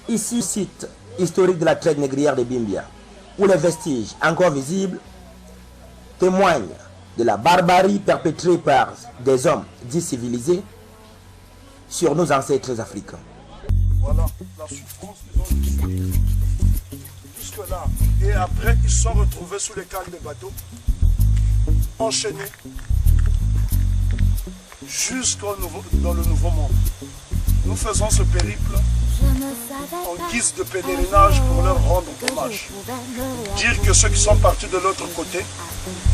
Ici, site historique de la traite négrière de Bimbia, où les vestiges encore visibles témoignent de la barbarie perpétrée par des hommes dits civilisés sur nos ancêtres africains. Voilà la souffrance qu'ils ont vécue jusque-là. Et après, ils sont retrouvés sous les cales des bateaux, enchaînés dans le nouveau monde. Nous faisons ce périple en guise de pèlerinage pour leur rendre hommage. Dire que ceux qui sont partis de l'autre côté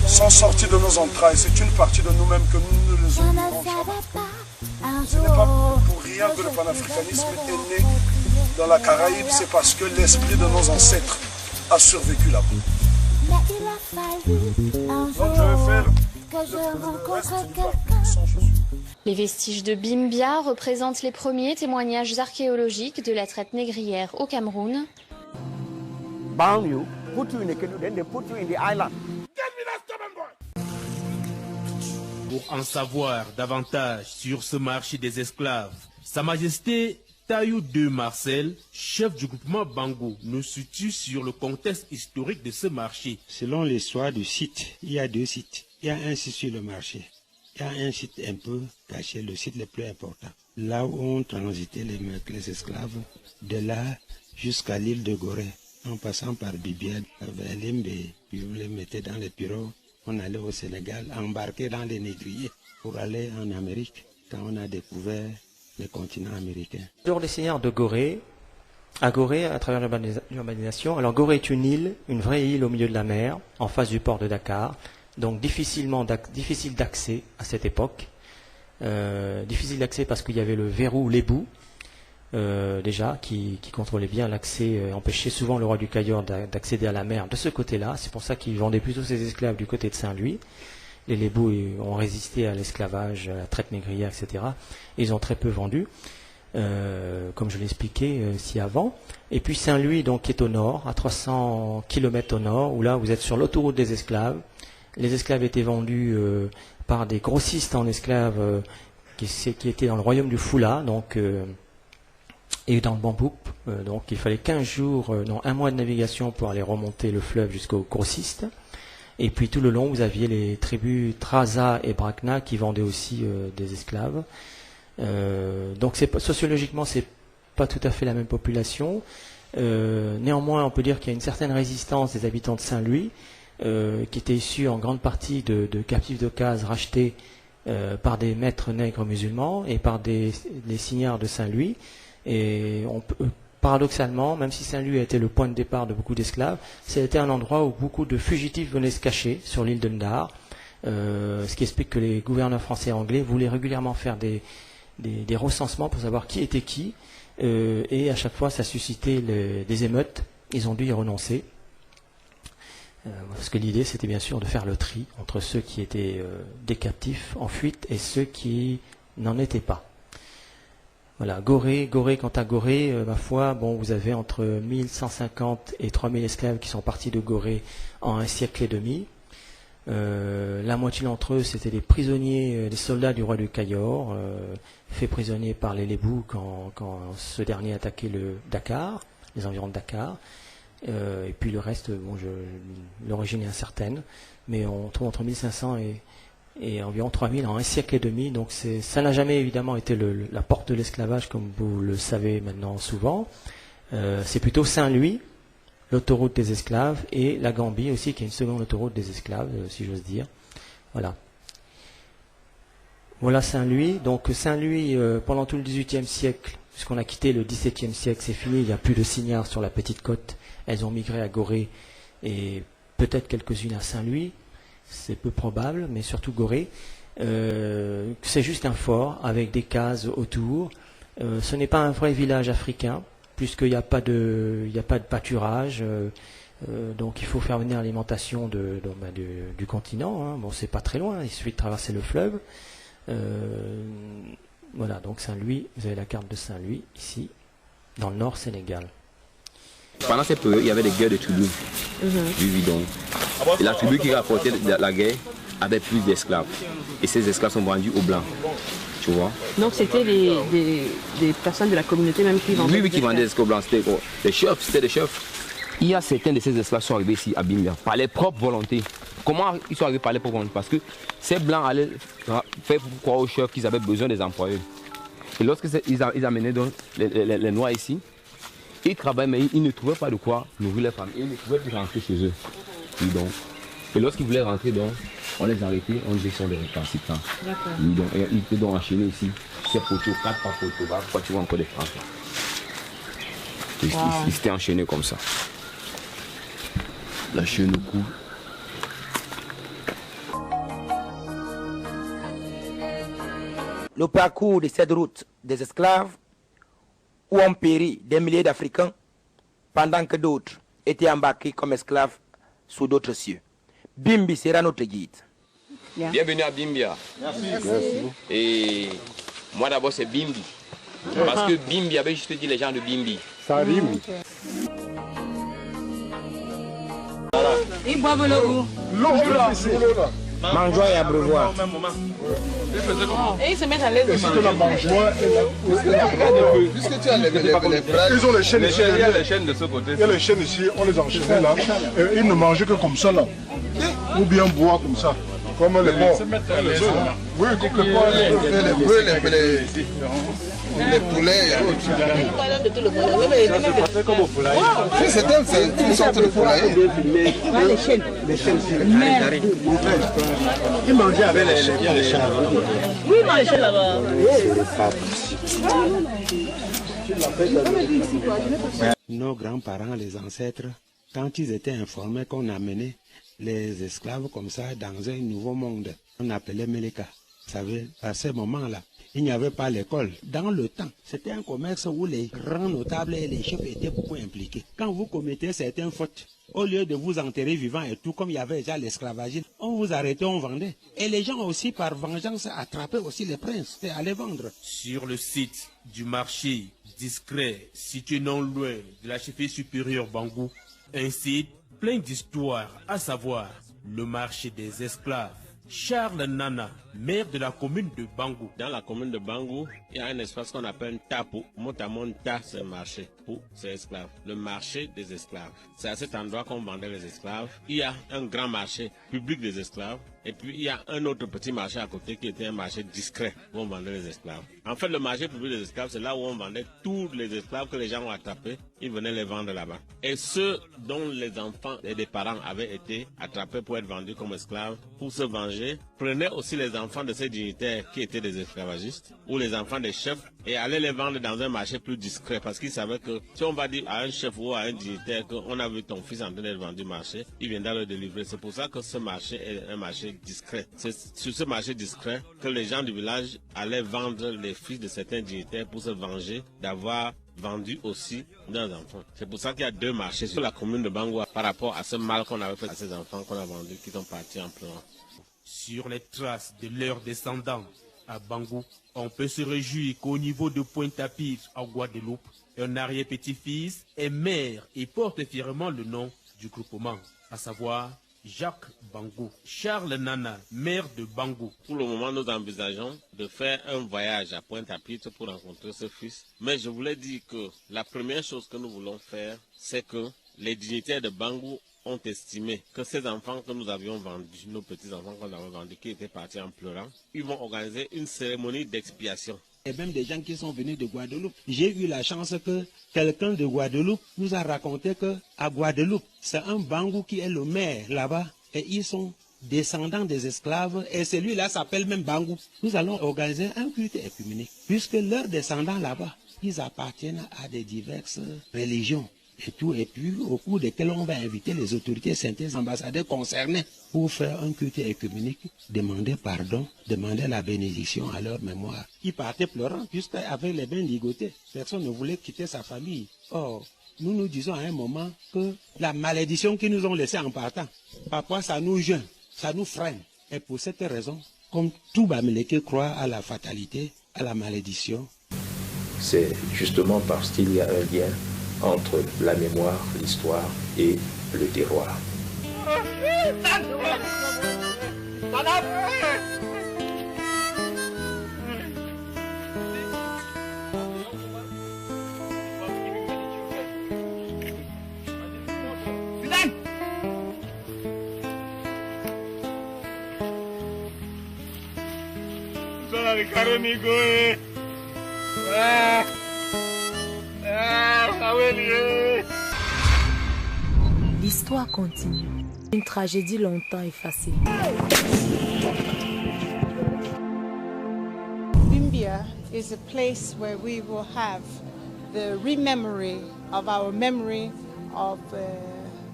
sont sortis de nos entrailles. C'est une partie de nous-mêmes que nous ne les oublions jamais. Ce n'est pas pour rien que le panafricanisme est né dans la Caraïbe, c'est parce que l'esprit de nos ancêtres a survécu là-bas. Donc je vais faire le reste d'une partie sans chaussures. Les vestiges de Bimbia représentent les premiers témoignages archéologiques de la traite négrière au Cameroun. Pour en savoir davantage sur ce marché des esclaves, Sa Majesté Tayou II Marcel, chef du groupement Bango, nous situe sur le contexte historique de ce marché. Selon l'histoire du site, il y a deux sites. Il y a un site sur le marché. Il y a un site un peu caché, le site le plus important. Là où ont transité les esclaves, de là jusqu'à l'île de Gorée, en passant par Bibiane, vers Limbe, puis on les mettait dans les pirogues. On allait au Sénégal, embarquer dans les négriers pour aller en Amérique, quand on a découvert le continent américain. Jour des seigneurs de Gorée, à Gorée, à travers l'urbanisation. Alors Gorée est une île, une vraie île au milieu de la mer, en face du port de Dakar. Donc difficile d'accès à cette époque. Difficile d'accès parce qu'il y avait le verrou Lébou, déjà, qui contrôlait bien l'accès, empêchait souvent le roi du Cayor d'accéder à la mer de ce côté-là. C'est pour ça qu'il vendait plutôt ses esclaves du côté de Saint-Louis. Les Lébous ont résisté à l'esclavage, à la traite négrière, etc. Et ils ont très peu vendu, comme je l'expliquais ci avant. Et puis Saint-Louis, donc, qui est au nord, à 300 km au nord, où là, vous êtes sur l'autoroute des esclaves. Les esclaves étaient vendus par des grossistes en esclaves qui étaient dans le royaume du Foula, donc, et dans le Bambouk. Donc il fallait 15 jours, un mois de navigation pour aller remonter le fleuve jusqu'aux grossistes. Et puis tout le long, vous aviez les tribus Traza et Brakna qui vendaient aussi des esclaves. Donc sociologiquement, c'est pas tout à fait la même population. Néanmoins, on peut dire qu'il y a une certaine résistance des habitants de Saint-Louis, qui étaient issus en grande partie de captifs d'occasion rachetés par des maîtres nègres musulmans et par des signiards de Saint-Louis. Et paradoxalement, même si Saint-Louis a été le point de départ de beaucoup d'esclaves, c'était un endroit où beaucoup de fugitifs venaient se cacher sur l'île de Ndar, ce qui explique que les gouverneurs français et anglais voulaient régulièrement faire des recensements pour savoir qui était qui, et à chaque fois ça suscitait des émeutes. Ils ont dû y renoncer. Parce que l'idée, c'était bien sûr de faire le tri entre ceux qui étaient des captifs en fuite et ceux qui n'en étaient pas. Voilà, Gorée, quant à Gorée, ma foi, bon, vous avez entre 1150 et 3000 esclaves qui sont partis de Gorée en un siècle et demi. La moitié d'entre eux, c'était des prisonniers, des soldats du roi du Cayor, faits prisonniers par les Lébous quand ce dernier attaquait le Dakar, les environs de Dakar. Et puis le reste, bon, l'origine est incertaine, mais on trouve entre 1500 et environ 3000 en un siècle et demi. Donc ça n'a jamais évidemment été la porte de l'esclavage comme vous le savez maintenant souvent. C'est plutôt Saint-Louis, l'autoroute des esclaves, et la Gambie aussi, qui est une seconde autoroute des esclaves, si j'ose dire. Voilà. Voilà Saint-Louis. Donc Saint-Louis, pendant tout le XVIIIe siècle, puisqu'on a quitté le XVIIe siècle, c'est fini, il n'y a plus de signares sur la petite côte. Elles ont migré à Gorée et peut-être quelques-unes à Saint-Louis, c'est peu probable, mais surtout Gorée. C'est juste un fort avec des cases autour. Ce n'est pas un vrai village africain, puisqu'il n'y a pas de pâturage, donc il faut faire venir l'alimentation du continent. Hein. Bon, c'est pas très loin, il suffit de traverser le fleuve. Voilà, donc Saint-Louis, vous avez la carte de Saint-Louis ici, dans le nord Sénégal. Pendant cette période, il y avait des guerres de tribus du Vidon. Et la tribu qui rapportait la guerre avait plus d'esclaves. Et ces esclaves sont vendus aux Blancs. Tu vois? Donc c'était des personnes de la communauté même qui vendaient. Oui, qui vendaient des esclaves blancs. C'était des chefs, c'était des chefs. Il y a certains de ces esclaves qui sont arrivés ici à Bimbia par leur propre volonté. Comment ils sont arrivés par leur propre volonté? Parce que ces blancs allaient faire croire aux chefs qu'ils avaient besoin des employés. Et lorsqu'ils amenaient donc les noirs ici, ils travaillaient mais ils ne trouvaient pas de quoi nourrir les familles. Ils ne pouvaient plus rentrer chez eux. Et lorsqu'ils voulaient rentrer, donc, on les arrêtait, on disait qu'ils sont des récalcitrants. Ils étaient donc enchaînés ici. Ces poteaux, 4 par poteaux, pourquoi tu vois encore des Français? Ils étaient enchaînés comme ça. La chaîne au cou. Le parcours de cette route des esclaves, où ont péri des milliers d'Africains, pendant que d'autres étaient embarqués comme esclaves sous d'autres cieux. Bimbi sera notre guide. Bienvenue à Bimbia. Merci. Et moi d'abord c'est Bimbi. Parce que Bimbi avait juste dit les gens de Bimbi. Ça rime. Ils boivent l'eau. Mangeois et abreuvoirs. Et ils se mettent à l'aise. Ils ont les chaînes ici. Il y a les chaînes de ce côté. Il y a les chaînes ici, on les enchaînait là. Et ils ne mangeaient que comme ça là. Ou bien boire comme ça. Comme les porcs. Oui, comme les porcs. Les poulets. C'est une sorte de poulailler. Les chaînes. Ils mangeaient avec les chaînes. Oui, dans les chaînes là-bas. Nos grands-parents, les ancêtres, quand ils étaient informés qu'on amenait les esclaves comme ça dans un nouveau monde, on appelait Meleka. Vous savez, à ce moment-là, il n'y avait pas l'école. Dans le temps, c'était un commerce où les grands notables et les chefs étaient beaucoup impliqués. Quand vous commettez certaines fautes, au lieu de vous enterrer vivant et tout, comme il y avait déjà l'esclavagisme, on vous arrêtait, on vendait. Et les gens aussi, par vengeance, attrapaient aussi les princes et allaient vendre. Sur le site du marché discret, situé non loin de la chefferie supérieure Bangou, un site plein d'histoires, à savoir le marché des esclaves. Charles Nana, maire de la commune de Bangou. Dans la commune de Bangou, il y a un espace qu'on appelle Tapo. Montamonta, c'est un marché pour ces esclaves. Le marché des esclaves. C'est à cet endroit qu'on vendait les esclaves. Il y a un grand marché public des esclaves. Et puis il y a un autre petit marché à côté qui était un marché discret où on vendait les esclaves. En fait, le marché public des esclaves, c'est là où on vendait tous les esclaves que les gens ont attrapés. Ils venaient les vendre là-bas. Et ceux dont les enfants et les parents avaient été attrapés pour être vendus comme esclaves, pour se venger, prenaient aussi les enfants de ces dignitaires qui étaient des esclavagistes ou les enfants des chefs et allaient les vendre dans un marché plus discret parce qu'ils savaient que si on va dire à un chef ou à un dignitaire qu'on a vu ton fils en train d'être vendu au marché, il viendra le délivrer. C'est pour ça que ce marché est un marché discret. C'est sur ce marché discret que les gens du village allaient vendre les fils de certains dignitaires pour se venger d'avoir vendu aussi leurs enfants. C'est pour ça qu'il y a deux marchés sur la commune de Bangou par rapport à ce mal qu'on avait fait à ces enfants qu'on a vendus qui sont partis en pleurant. Sur les traces de leurs descendants à Bangou, on peut se réjouir qu'au niveau de Pointe-à-Pitre, en Guadeloupe, un arrière-petit-fils est maire et porte fièrement le nom du groupement, à savoir Jacques Bangou. Charles Nana, maire de Bangou. Pour le moment, nous envisageons de faire un voyage à Pointe-à-Pitre pour rencontrer ce fils. Mais je voulais dire que la première chose que nous voulons faire, c'est que les dignitaires de Bangou ont estimé que ces enfants que nous avions vendus, nos petits-enfants qu'on avait vendus, qui étaient partis en pleurant, ils vont organiser une cérémonie d'expiation. Et même des gens qui sont venus de Guadeloupe. J'ai eu la chance que quelqu'un de Guadeloupe nous a raconté que à Guadeloupe, c'est un Bangou qui est le maire là-bas. Et ils sont descendants des esclaves. Et celui-là s'appelle même Bangou. Nous allons organiser un culte œcuménique. Puisque leurs descendants là-bas, ils appartiennent à des diverses religions. Et tout, et puis au cours desquels on va inviter les autorités saintes ambassadeurs concernés pour faire un culte œcuménique, demander pardon, demander la bénédiction à leur mémoire. Ils partaient pleurant, puisqu'avec les bains ligotés, personne ne voulait quitter sa famille. Or, nous nous disons à un moment que la malédiction qu'ils nous ont laissée en partant, parfois ça nous gêne, ça nous freine. Et pour cette raison, comme tout Bamileke croit à la fatalité, à la malédiction, c'est justement parce qu'il y a un lien entre la mémoire, l'histoire et le terroir. L'histoire continue. Une tragédie longtemps effacée. Bimbia is a place where we will have the rememory of our memory of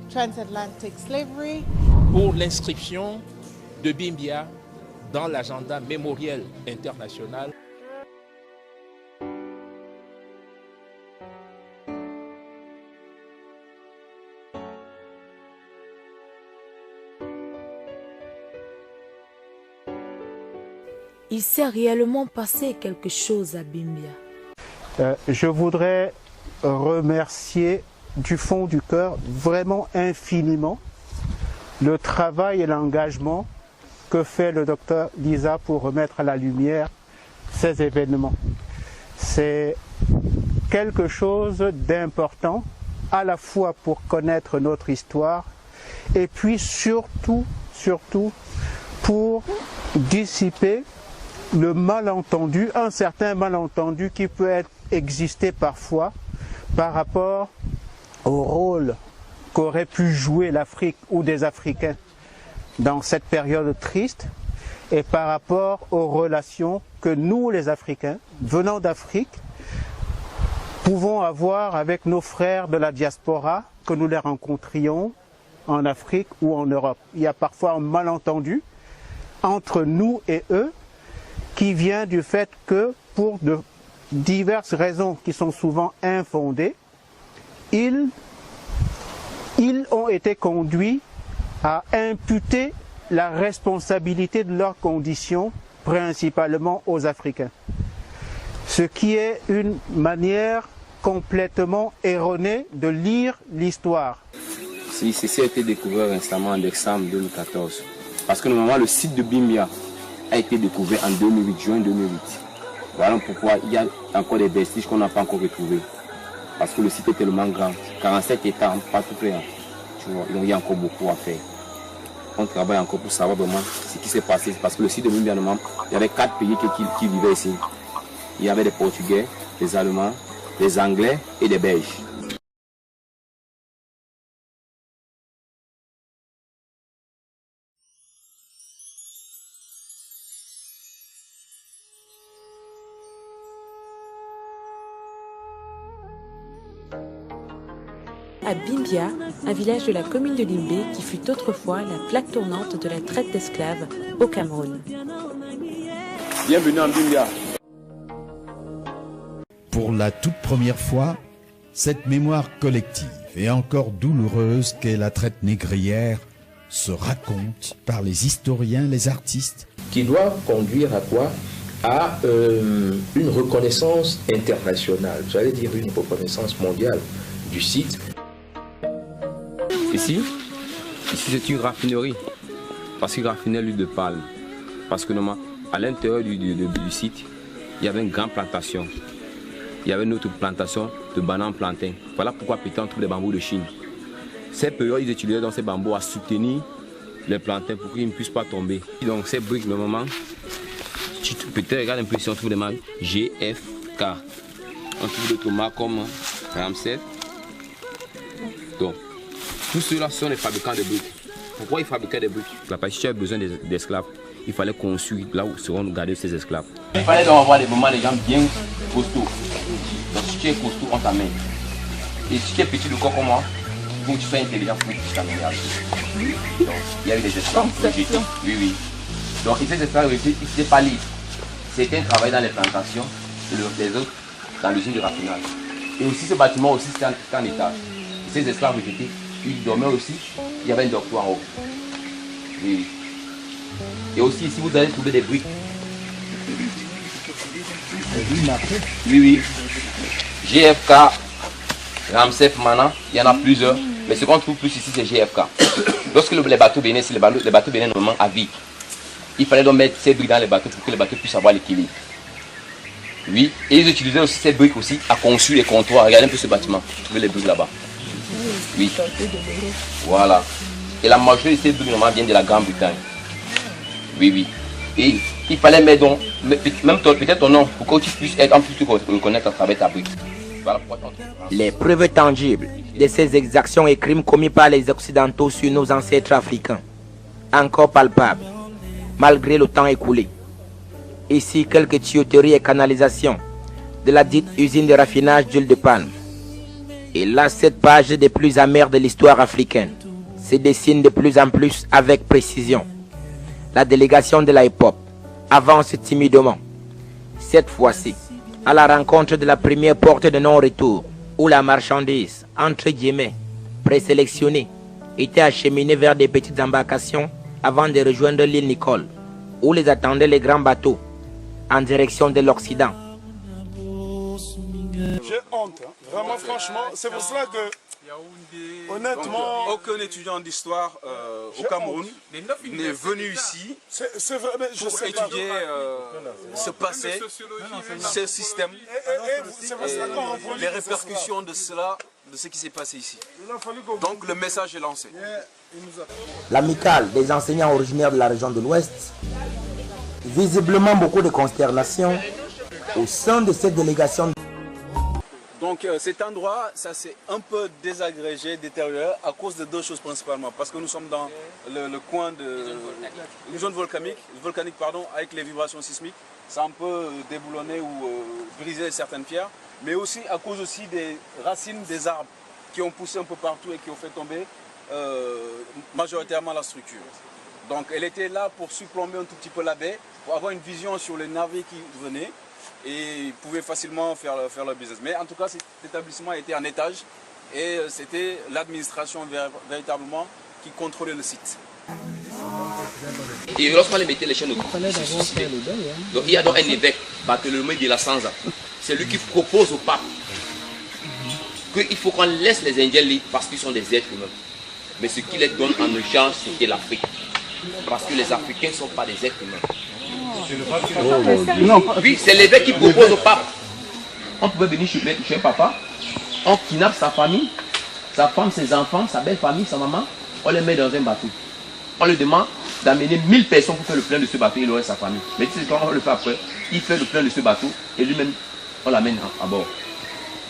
transatlantic slavery. Pour l'inscription de Bimbia dans l'agenda mémoriel international. Il s'est réellement passé quelque chose à Bimbia. Je voudrais remercier du fond du cœur, vraiment infiniment, le travail et l'engagement que fait le docteur Lisa pour remettre à la lumière ces événements. C'est quelque chose d'important, à la fois pour connaître notre histoire, et puis surtout pour dissiper le malentendu, un certain malentendu qui peut exister parfois par rapport au rôle qu'aurait pu jouer l'Afrique ou des Africains dans cette période triste et par rapport aux relations que nous, les Africains, venant d'Afrique, pouvons avoir avec nos frères de la diaspora, que nous les rencontrions en Afrique ou en Europe. Il y a parfois un malentendu entre nous et eux qui vient du fait que, pour de diverses raisons qui sont souvent infondées, ils ont été conduits à imputer la responsabilité de leurs conditions principalement aux Africains. Ce qui est une manière complètement erronée de lire l'histoire. Ceci a été découvert récemment en décembre 2014. Parce que normalement le site de Bimbia a été découvert en 2008, juin 2008. Voilà pourquoi il y a encore des vestiges qu'on n'a pas encore retrouvés. Parce que le site est tellement grand, 47 hectares, pas tout près. Tu vois, donc il y a encore beaucoup à faire. On travaille encore pour savoir vraiment ce qui s'est passé. Parce que le site de Bimbia, il y avait 4 pays qui vivaient ici. Il y avait des Portugais, des Allemands, des Anglais et des Belges. À Bimbia, un village de la commune de Limbé qui fut autrefois la plaque tournante de la traite d'esclaves au Cameroun. Bienvenue en Bimbia. Pour la toute première fois, cette mémoire collective et encore douloureuse qu'est la traite négrière se raconte par les historiens, les artistes. Qui doivent conduire à quoi? À une reconnaissance internationale, j'allais dire une reconnaissance mondiale du site. Ici c'est une raffinerie, parce qu'il raffinait l'huile de palme. Parce que normalement, à l'intérieur du site, il y avait une grande plantation. Il y avait une autre plantation de bananes plantains. Voilà pourquoi peut-être on trouve des bambous de Chine. Ces périodes, ils utilisaient dans ces bambous à soutenir les plantains pour qu'ils ne puissent pas tomber. Donc ces briques, normalement, peut-être regarde un peu si on trouve des marques GFK. On trouve d'autres marques comme Ramsey. Donc, tous ceux-là sont les fabricants de briques. Pourquoi ils fabriquaient des briques? Si tu as besoin d'esclaves, il fallait construire là où seront gardés ces esclaves. Il fallait donc avoir des moments des gens bien costauds. Donc si tu es costaud, on t'amène. Et si tu es petit de corps comme moi, il faut que tu sois intelligent pour que tu t'amènes. Donc il y a eu des esclaves. Oui. Donc ces esclaves n'étaient pas libres. Certains travaillaient dans les plantations et les autres dans l'usine de raffinage. Et aussi ce bâtiment aussi c'était en étage. Et ces esclaves ils dormaient aussi, il y avait un dortoir en haut. Oui. Et aussi ici vous allez trouver des briques. Oui. GFK, Ramsey, Mana, il y en a plusieurs. Mais ce qu'on trouve plus ici c'est GFK. Lorsque les bateaux venaient, les bateaux venaient normalement à vide. Il fallait donc mettre ces briques dans les bateaux pour que les bateaux puissent avoir l'équilibre. Oui, et ils utilisaient aussi ces briques aussi à construire les comptoirs. Regardez un peu ce bâtiment, vous trouvez les briques là-bas. Oui, voilà. Et la majorité de ces briques normalement viennent de la Grande-Bretagne. Oui. Et il fallait mettre donc même peut-être ton nom, pour que tu puisses être en plus reconnaître à travers ta brique. Voilà pourquoi les preuves tangibles de ces exactions et crimes commis par les Occidentaux sur nos ancêtres africains, encore palpables, malgré le temps écoulé. Ici, quelques tuyauteries et canalisations de la dite usine de raffinage d'huile de palme. Et là, cette page des plus amères de l'histoire africaine se dessine de plus en plus avec précision. La délégation de la hip-hop avance timidement, cette fois-ci, à la rencontre de la première porte de non-retour, où la marchandise, entre guillemets, présélectionnée, était acheminée vers des petites embarcations avant de rejoindre l'île Nicole, où les attendaient les grands bateaux, en direction de l'Occident. J'ai honte, hein. Vraiment, franchement, c'est pour cela que, honnêtement, aucun étudiant d'histoire au Cameroun n'est venu ici pour étudier ce passé, ce système, les répercussions de cela, de ce qui s'est passé ici. Donc le message est lancé. L'amicale des enseignants originaires de la région de l'Ouest, visiblement beaucoup de consternation au sein de cette délégation. Donc cet endroit, ça s'est un peu désagrégé, détérioré à cause de deux choses principalement. Parce que nous sommes dans le coin de une zone volcanique, avec les vibrations sismiques. Ça a un peu déboulonné ou brisé certaines pierres. Mais aussi à cause aussi des racines des arbres qui ont poussé un peu partout et qui ont fait tomber majoritairement la structure. Donc elle était là pour surplomber un tout petit peu la baie, pour avoir une vision sur les navires qui venaient. Et ils pouvaient facilement faire leur business. Mais en tout cas, cet établissement était en étage et c'était l'administration véritablement qui contrôlait le site. Et lorsqu'on les mettait les chaînes au cou, donc il y a donc un évêque, Barthélemy de la Sanza. C'est lui qui propose au pape qu'il faut qu'on laisse les Indiens libres parce qu'ils sont des êtres humains. Mais ce qu'il les donne en échange, c'était l'Afrique. Parce que les Africains ne sont pas des êtres humains. Oui, c'est l'évêque qui propose au pape. On pouvait venir chez papa, on kidnappe sa famille, sa femme, ses enfants, sa belle famille, sa maman, on les met dans un bateau. On lui demande d'amener 1000 personnes pour faire le plein de ce bateau, il aurait sa famille. Mais tu sais comment on le fait après? Il fait le plein de ce bateau et lui-même, on l'amène à bord.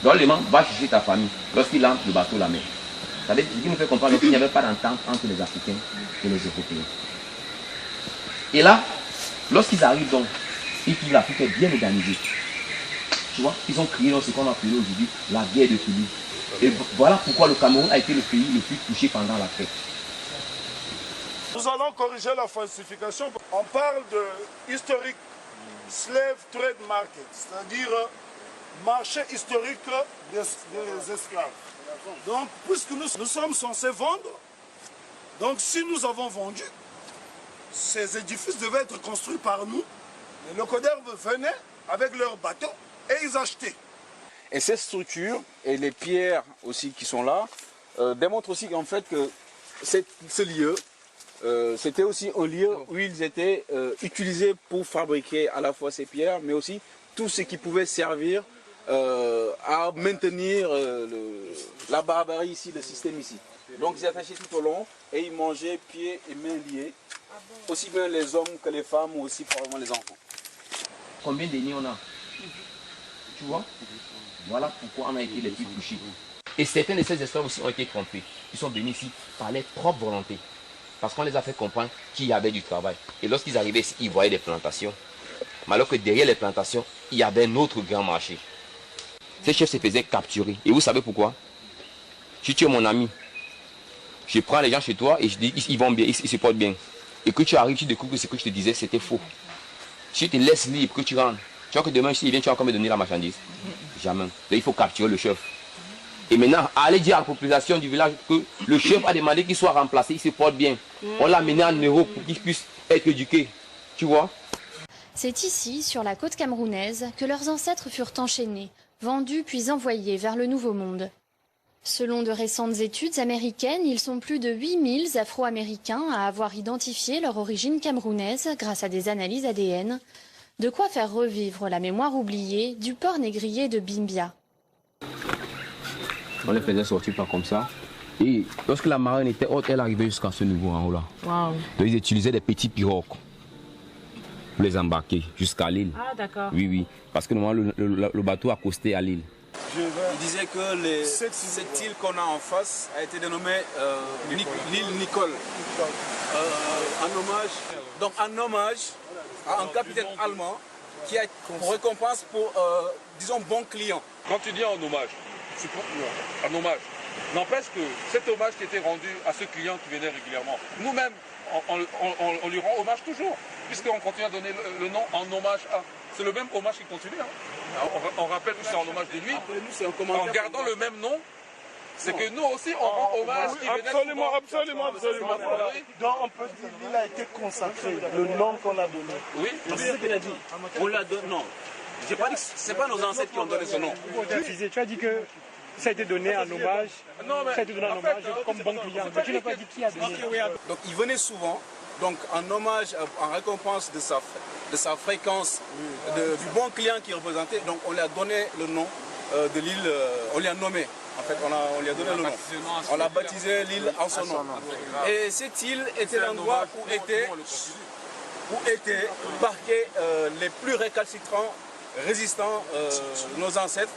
Donc on lui demande, va chercher ta famille. Lorsqu'il entre, le bateau l'amène. Vous savez, ce qui nous fait comprendre qu'il n'y avait pas d'entente entre les Africains et les Européens. Et là, lorsqu'ils arrivent donc, ils trouvent l'Afrique est bien organisée. Tu vois, ils ont créé ce qu'on appelle aujourd'hui la guerre de Toulouse. Et voilà pourquoi le Cameroun a été le pays le plus touché pendant la fête. Nous allons corriger la falsification. On parle de historique slave trade market, c'est-à-dire marché historique des esclaves. Donc, puisque nous sommes censés vendre, donc si nous avons vendu, ces édifices devaient être construits par nous. Les locataires venaient avec leurs bateaux et ils achetaient. Et ces structures et les pierres aussi qui sont là démontrent aussi qu'en fait que ce lieu, c'était aussi un lieu où ils étaient utilisés pour fabriquer à la fois ces pierres, mais aussi tout ce qui pouvait servir à maintenir la barbarie ici, le système ici. Donc ils attachaient tout au long et ils mangeaient pieds et mains liés, aussi bien les hommes que les femmes ou aussi probablement les enfants. Combien d'ennemis on a? Tu vois? Voilà pourquoi on a été les plus touchés. Et certains de ces esclaves aussi ont été trompés. Ils sont venus ici par leur propre volonté. Parce qu'on les a fait comprendre qu'il y avait du travail. Et lorsqu'ils arrivaient ici, ils voyaient des plantations. Mais alors que derrière les plantations, il y avait un autre grand marché. Ces chefs se faisaient capturer. Et vous savez pourquoi? Si tu es mon ami, je prends les gens chez toi et je dis ils vont bien, ils se portent bien. Et que tu arrives, tu découvres que ce que je te disais, c'était faux. Si je te laisse libre, que tu rentres, tu vois que demain, s'il vient, tu vas encore me donner la marchandise. Jamais. Donc il faut capturer le chef. Et maintenant, aller dire à la population du village que le chef a demandé qu'il soit remplacé, il se porte bien. On l'a amené en Europe pour qu'il puisse être éduqué. Tu vois? C'est ici, sur la côte camerounaise, que leurs ancêtres furent enchaînés, vendus puis envoyés vers le Nouveau Monde. Selon de récentes études américaines, ils sont plus de 8000 Afro-Américains à avoir identifié leur origine camerounaise grâce à des analyses ADN. De quoi faire revivre la mémoire oubliée du port négrier de Bimbia. On les faisait sortir pas comme ça. Et lorsque la marine était haute, elle arrivait jusqu'à ce niveau en haut là. Wow. Donc ils utilisaient des petits pirogues. pour les embarquer jusqu'à l'île. Ah, d'accord. Oui, oui. Parce que normalement, le bateau a costé à l'île. Il disait que cette île qu'on a en face a été dénommée l'île Nicole. En hommage à un capitaine allemand qui a pour récompense pour, disons, bon client. Quand tu dis en hommage, n'empêche que cet hommage qui était rendu à ce client qui venait régulièrement, nous-mêmes, on lui rend hommage toujours, puisqu'on continue à donner le nom en hommage à... C'est le même hommage qui continue. Hein. On rappelle que c'est en hommage de lui. En gardant le même nom, c'est que nous aussi, on rend hommage. Absolument. Donc on peut dire qu'il a été consacré, le nom qu'on a donné. Oui, c'est ce qu'il a dit. On l'a donné. Non, j'ai pas dit que ce n'est pas nos ancêtres qui ont donné ce nom. Tu as dit que ça a été donné en hommage, comme bon client. Mais tu n'as pas dit qui a donné. Donc il venait souvent. Donc en hommage, en récompense de sa fréquence, du bon client qu'il représentait, donc on lui a donné le nom de l'île, on lui a nommé, en fait on lui a donné le nom. On l'a baptisé l'île en son nom. Et cette île était l'endroit où étaient parqués les plus récalcitrants, résistants, nos ancêtres,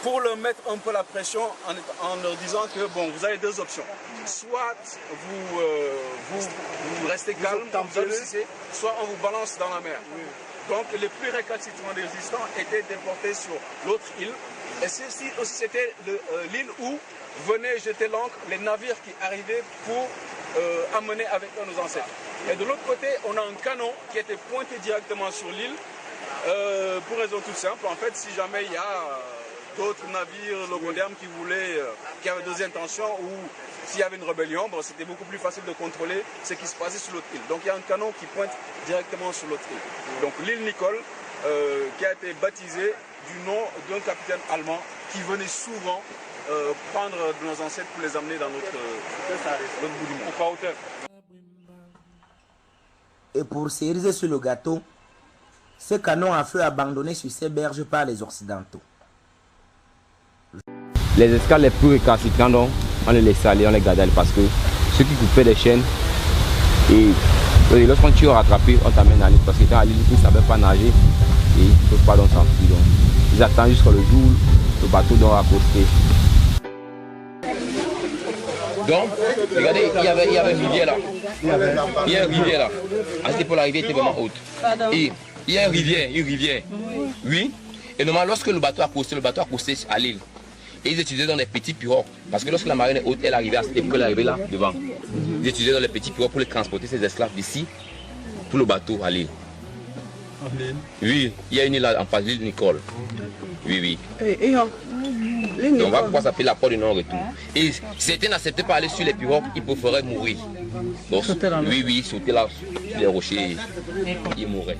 pour leur mettre un peu la pression en leur disant que bon, vous avez deux options. Soit vous restez calme, soit on vous balance dans la mer. Donc les plus récalcitrants des résistants étaient déportés sur l'autre île. Et ceci aussi c'était l'île où venaient jeter l'ancre les navires qui arrivaient pour amener avec eux nos ancêtres. Et de l'autre côté, on a un canon qui était pointé directement sur l'île pour raison toute simple. En fait, si jamais il y a d'autres navires logodermes qui avaient des intentions ou s'il y avait une rébellion, bon, c'était beaucoup plus facile de contrôler ce qui se passait sur l'autre île. Donc il y a un canon qui pointe directement sur l'autre île. Donc l'île Nicole, qui a été baptisée du nom d'un capitaine allemand qui venait souvent prendre nos ancêtres pour les amener dans notre bout du monde. Et pour ceriser sur le gâteau, ce canon à feu abandonné sur ces berges par les Occidentaux. Les escales les plus récalcitrants, donc, on les laissait aller, on les gardait parce que ceux qui coupaient les chaînes, et lorsqu'on tue rattrapé, on t'amène à l'île parce qu'ils à l'île, ils ne savaient pas nager et ils ne peuvent pas donc s'enfuir. Donc ils attendent jusqu'au jour où le bateau doit accoster. Donc, regardez, il y avait une rivière là. Il y a une rivière là. À cette époque, la rivière était vraiment haute. Et il y a une rivière. Oui. Et normalement, lorsque le bateau accostait à l'île. Et ils utilisaient dans les petits pirogues. Parce que lorsque la marine est haute, elle arrivait à cette époque, elle arrivait là, devant. Ils utilisaient dans les petits pirogues pour les transporter, ces esclaves d'ici, pour le bateau à l'île. Oui, il y a une île là en face, l'île Nicole. Oui. Donc on va pouvoir s'appeler la porte du non-retour. Et certains n'acceptaient pas aller sur les pirogues, ils préféraient mourir. Donc, sauter là, sur les rochers, ils mouraient.